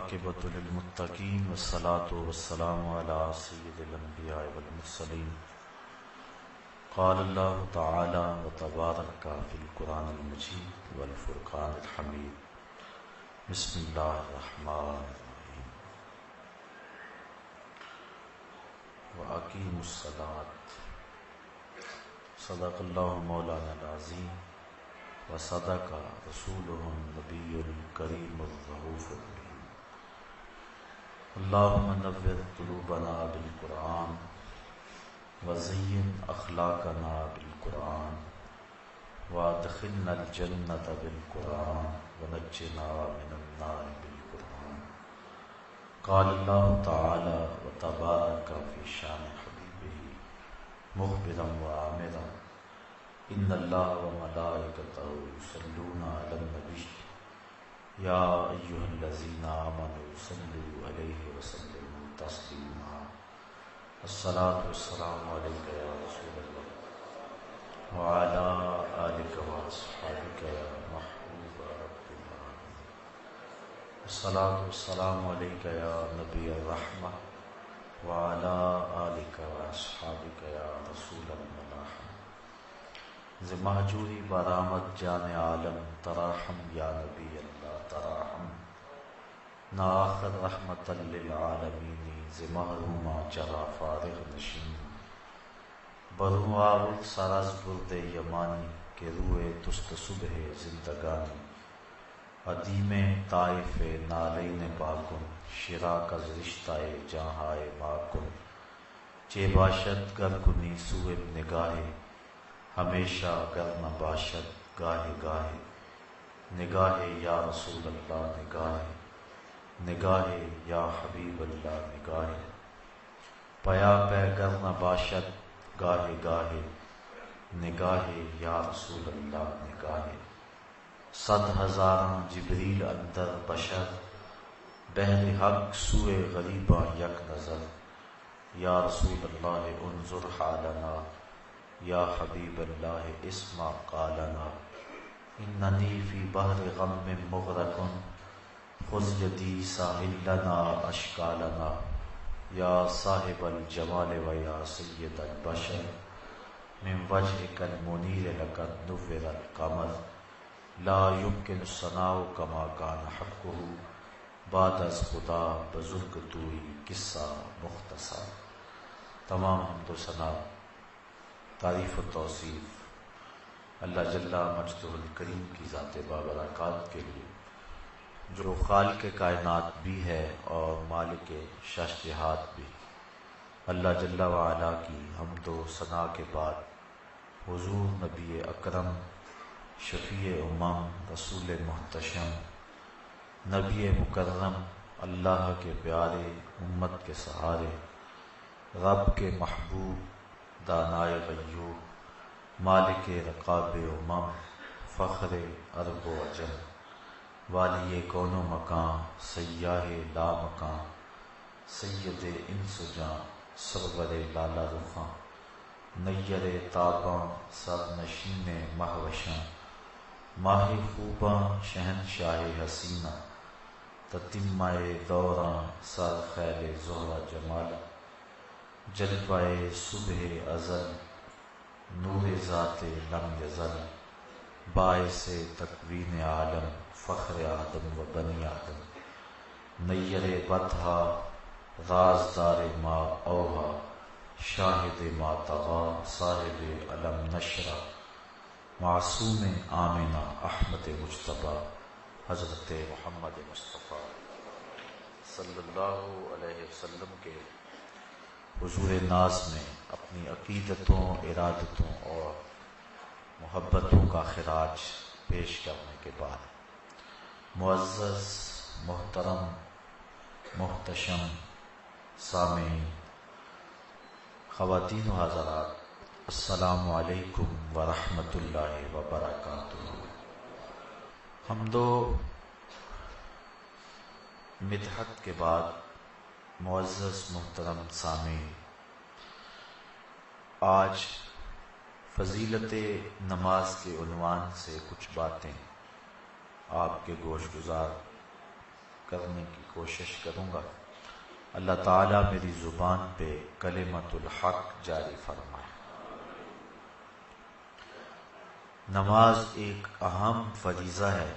والعاقبۃ للمتقین والصلاة والسلام علی سید الانبیاء والمرسلین قال اللہ تعالی وتبارک فی القرآن المجید والفرقان الحمید بسم اللہ الرحمن الرحیم وأقیموا الصلاة صدق اللہ مولانا العظیم وصدق رسولہ النبی الکریم الرؤوف الرحیم اللہم نور قلوبنا بالقرآن وزین اخلاقنا بالقرآن وادخلنا الجنة بالقرآن ونجنا من النار بالقرآن قال اللہ تعالی وتبارک فی شان حبیبہ مخبرا وآمرا ان اللہ وملائکتہ یصلون علی النبی یا ایھا الذین آمنوا صلوا علیہ وسلموا تسلیما الصلاۃ والسلام علیک یا رسول اللہ وعلی آلک واصحابک یا محبوب رب العالمین الصلاۃ والسلام علیک یا نبی الرحمہ وعلی آلک واصحابک یا رسول الملاحمہ ز مہجوری برآمد جان عالم تراحم یا نبی اللہ تراحم نا آخر رحمت للعالمین ز محرومہ چرا فارغ نشین برو آول سراز برد یمانی کہ روئے تست صبح زندگانی عدیم طائف نالین پاکن شراک از رشتہ جہائے ماکن چے باشد گر کنی سوئے نگاہے ہمیشہ گر نہ باشد گاہے گاہے نگاہے یا رسول اللہ نگاہے نگاہے یا حبیب اللہ نگاہے پیا پہ گر نہ باشد گاہے گاہے نگاہے یا رسول اللہ نگاہے صد ہزاراں جبریل اندر بشر بہر حق سوئے غریباں یک نظر یا رسول اللہ انظر حالنا یا حبیب اللہ اسمع قالنا اننی فی بحر غم مغرق خذ یدی ساحل لنا اشکالنا یا صاحب الجمال و یا سید البشر من وجهک المنیر لقد نور القمر لا يمکن الثناء کما کان حقہ بعد از خدا بزرگ توئی قصہ مختصر تمام حمد و ثنا تعریف و توصیف اللہ جل مجدہ الکریم کی ذات بابرکات کے لیے جو خالق کائنات بھی ہے اور مالک شش جہات بھی۔ اللہ جل وعلا کی حمد و ثنا کے بعد حضور نبی اکرم شفیع امم رسول محتشم نبی مکرم اللہ کے پیارے امت کے سہارے رب کے محبوب دانائے غیوب مالک رقاب امم فخر عرب و عجم والی کون و مکان سیاہ لا مکان سید انس و جاں سرور لالا رخاں نیر تاباں سر نشین مہوشاں ماہ خوباں شہنشاہ حسینہ تتمہ دوراں سر خیل زہرہ جمالہ جلوہ صبح ازل نور ذات لم یزل باعث تکوین عالم فخر آدم و بنی آدم نیر بطحا رازدار ما اوہا شاہد ما طغا صاحب علم نشرہ معصوم آمنہ احمد مجتبیٰ حضرت محمد مصطفیٰ صلی اللہ علیہ وسلم کے حضور ناز میں اپنی عقیدتوں ارادتوں اور محبتوں کا خراج پیش کرنے کے بعد معزز محترم محتشم سامعین خواتین و حضرات السلام علیکم ورحمۃ اللہ وبرکاتہ۔ حمد و مدحت کے بعد معزز محترم سامعین، آج فضیلت نماز کے عنوان سے کچھ باتیں آپ کے گوش گزار کرنے کی کوشش کروں گا۔ اللہ تعالیٰ میری زبان پہ کلمۃ الحق جاری فرمائے۔ نماز ایک اہم فریضہ ہے۔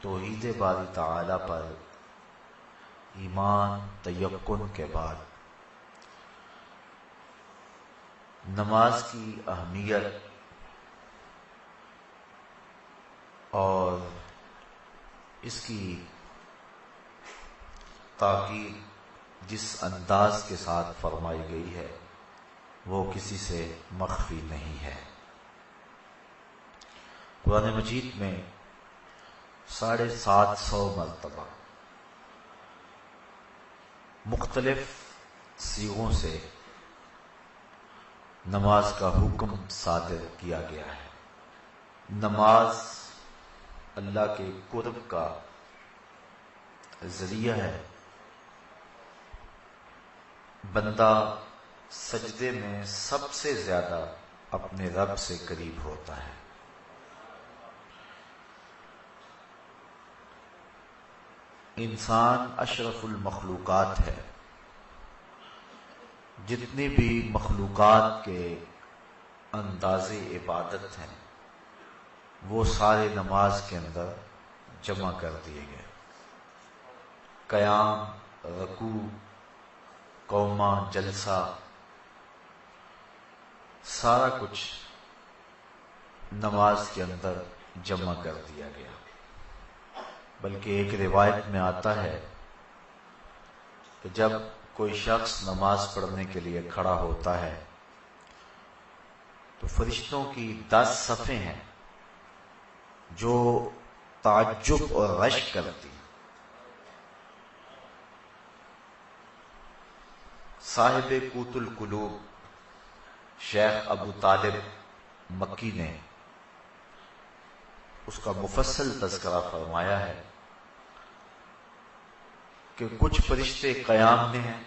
توحید باری تعالیٰ پر ایمان تیقن کے بعد نماز کی اہمیت اور اس کی تاکید جس انداز کے ساتھ فرمائی گئی ہے وہ کسی سے مخفی نہیں ہے۔ قرآن مجید میں 750 مرتبہ مختلف صیغوں سے نماز کا حکم صادر کیا گیا ہے۔ نماز اللہ کے قرب کا ذریعہ ہے۔ بندہ سجدے میں سب سے زیادہ اپنے رب سے قریب ہوتا ہے۔ انسان اشرف المخلوقات ہے۔ جتنی بھی مخلوقات کے انداز عبادت ہیں وہ سارے نماز کے اندر جمع کر دیے گئے۔ قیام، رکوع، قومہ، جلسہ، سارا کچھ نماز کے اندر جمع کر دیا گیا۔ بلکہ ایک روایت میں آتا ہے کہ جب کوئی شخص نماز پڑھنے کے لیے کھڑا ہوتا ہے تو فرشتوں کی 10 صفیں ہیں جو تعجب اور رشک کرتی۔ صاحب قوت القلوب شیخ ابو طالب مکی نے اس کا مفصل تذکرہ فرمایا ہے کہ کچھ فرشتے قیام میں ہیں،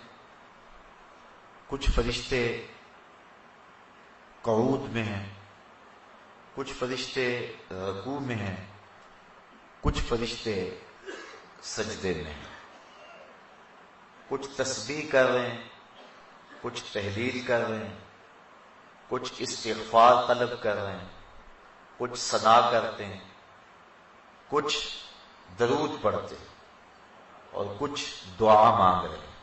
کچھ فرشتے قعود میں ہیں، کچھ فرشتے رکوع میں ہیں، کچھ فرشتے سجدے میں ہیں، کچھ تسبیح کر رہے ہیں، کچھ تحلیل کر رہے ہیں، کچھ استغفار طلب کر رہے ہیں، کچھ ثنا کرتے ہیں، کچھ درود پڑھتے ہیں اور کچھ دعا مانگ رہے ہیں۔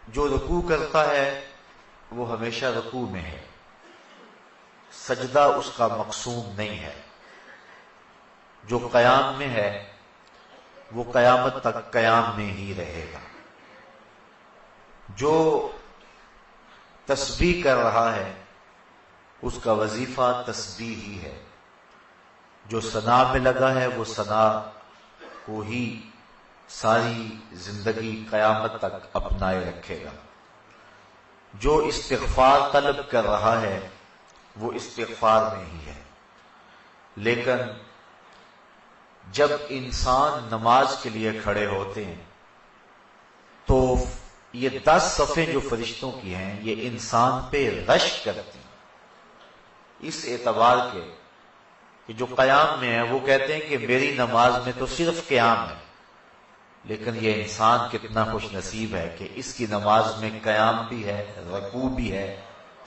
جو رکوع کرتا ہے وہ ہمیشہ رکوع میں ہے، سجدہ اس کا مقصود نہیں ہے۔ جو قیام میں ہے وہ قیامت تک قیام میں ہی رہے گا۔ جو تسبیح کر رہا ہے اس کا وظیفہ تسبیح ہی ہے۔ جو ثنا میں لگا ہے وہ ثنا کو ہی ساری زندگی قیامت تک اپنائے رکھے گا۔ جو استغفار طلب کر رہا ہے وہ استغفار میں ہی ہے۔ لیکن جب انسان نماز کے لیے کھڑے ہوتے ہیں تو یہ 10 صفیں جو فرشتوں کی ہیں یہ انسان پہ رشک کرتی ہیں، اس اعتبار کے کہ جو قیام میں ہے وہ کہتے ہیں کہ میری نماز میں تو صرف قیام ہے، لیکن یہ انسان کتنا خوش نصیب ہے کہ اس کی نماز میں قیام بھی ہے، رکوع بھی ہے،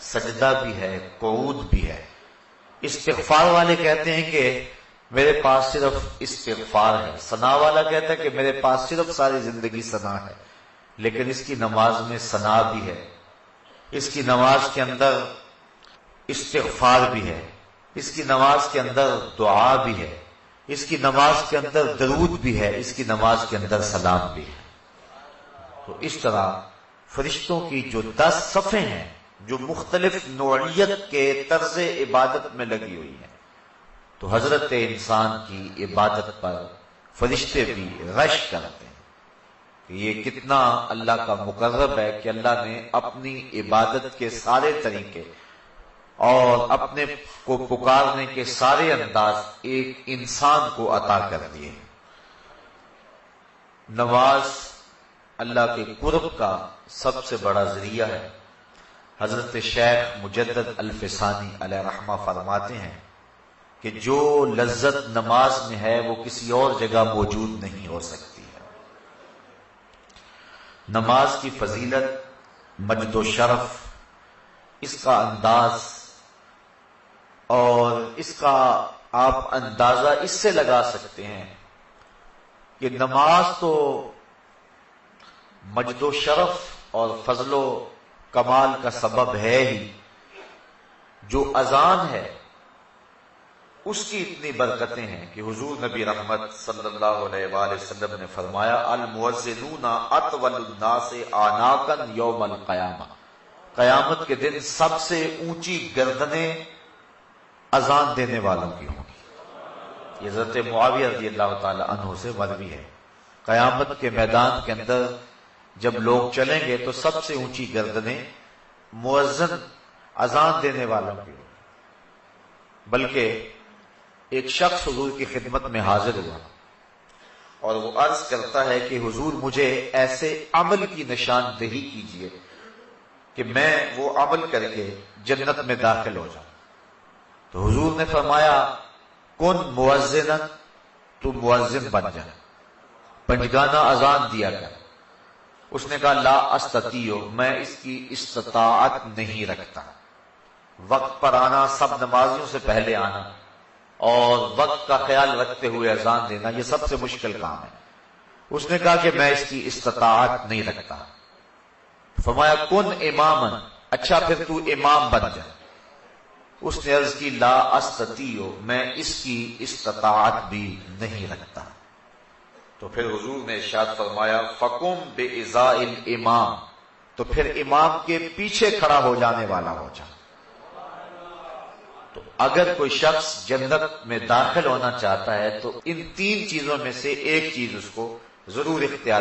سجدہ بھی ہے، قعود بھی ہے۔ استغفار والے کہتے ہیں کہ میرے پاس صرف استغفار ہے، ثنا والا کہتا ہے کہ میرے پاس صرف ساری زندگی ثنا ہے، لیکن اس کی نماز میں ثنا بھی ہے، اس کی نماز کے اندر استغفار بھی ہے، اس کی نماز کے اندر دعا بھی ہے، اس کی نماز کے اندر درود بھی ہے، اس کی نماز کے اندر سلام بھی ہے۔ تو اس طرح فرشتوں کی جو 10 صفیں ہیں جو مختلف نوعیت کے طرز عبادت میں لگی ہوئی ہیں، تو حضرت انسان کی عبادت پر فرشتے بھی رشک کرتے ہیں کہ یہ کتنا اللہ کا مقرب ہے کہ اللہ نے اپنی عبادت کے سارے طریقے اور اپنے کو پکارنے کے سارے انداز ایک انسان کو عطا کر دیے۔ نماز اللہ کے قرب کا سب سے بڑا ذریعہ ہے۔ حضرت شیخ مجدد الفسانی علیہ رحمہ فرماتے ہیں کہ جو لذت نماز میں ہے وہ کسی اور جگہ موجود نہیں ہو سکتی ہے۔ نماز کی فضیلت، مجد و شرف، اس کا انداز اور اس کا آپ اندازہ اس سے لگا سکتے ہیں کہ نماز تو مجد و شرف اور فضل و کمال کا سبب ہے ہی، جو اذان ہے اس کی اتنی برکتیں ہیں کہ حضور نبی رحمت صلی اللہ علیہ وآلہ وسلم نے فرمایا المؤذنون اطول الناس اعناقا یوم القیامہ، قیامت کے دن سب سے اونچی گردنیں اذان دینے والوں کی ہوں گی۔ یہ حضرت معاویہ رضی اللہ تعالی عنہ سے مروی ہے۔ قیامت کے میدان کے اندر جب لوگ چلیں گے تو سب سے اونچی گردنیں مؤذن اذان دینے والوں کی ہوں گی۔ بلکہ ایک شخص حضور کی خدمت میں حاضر ہوا اور وہ عرض کرتا ہے کہ حضور مجھے ایسے عمل کی نشاندہی کیجیے کہ میں وہ عمل کر کے جنت میں داخل ہو جاؤں۔ تو حضور نے فرمایا کن مؤذنا، تو مؤذن بن جا، پنجگانہ اذان دیا کر۔ اس نے کہا لا استطیع، میں اس کی استطاعت نہیں رکھتا۔ وقت پر آنا، سب نمازیوں سے پہلے آنا اور وقت کا خیال رکھتے ہوئے اذان دینا، یہ سب سے مشکل کام ہے۔ اس نے کہا کہ میں اس کی استطاعت نہیں رکھتا۔ فرمایا کن اماما، اچھا پھر تو امام بن جا۔ اس نے عرض کی لا استطیع، میں اس کی استطاعت بھی نہیں رکھتا۔ تو پھر حضور نے ارشاد فرمایا فقم بإزاء الامام، تو پھر امام کے پیچھے کھڑا ہو جانے والا ہو جا۔ تو اگر کوئی شخص جنت میں داخل ہونا چاہتا ہے تو ان تین چیزوں میں سے ایک چیز اس کو ضرور اختیار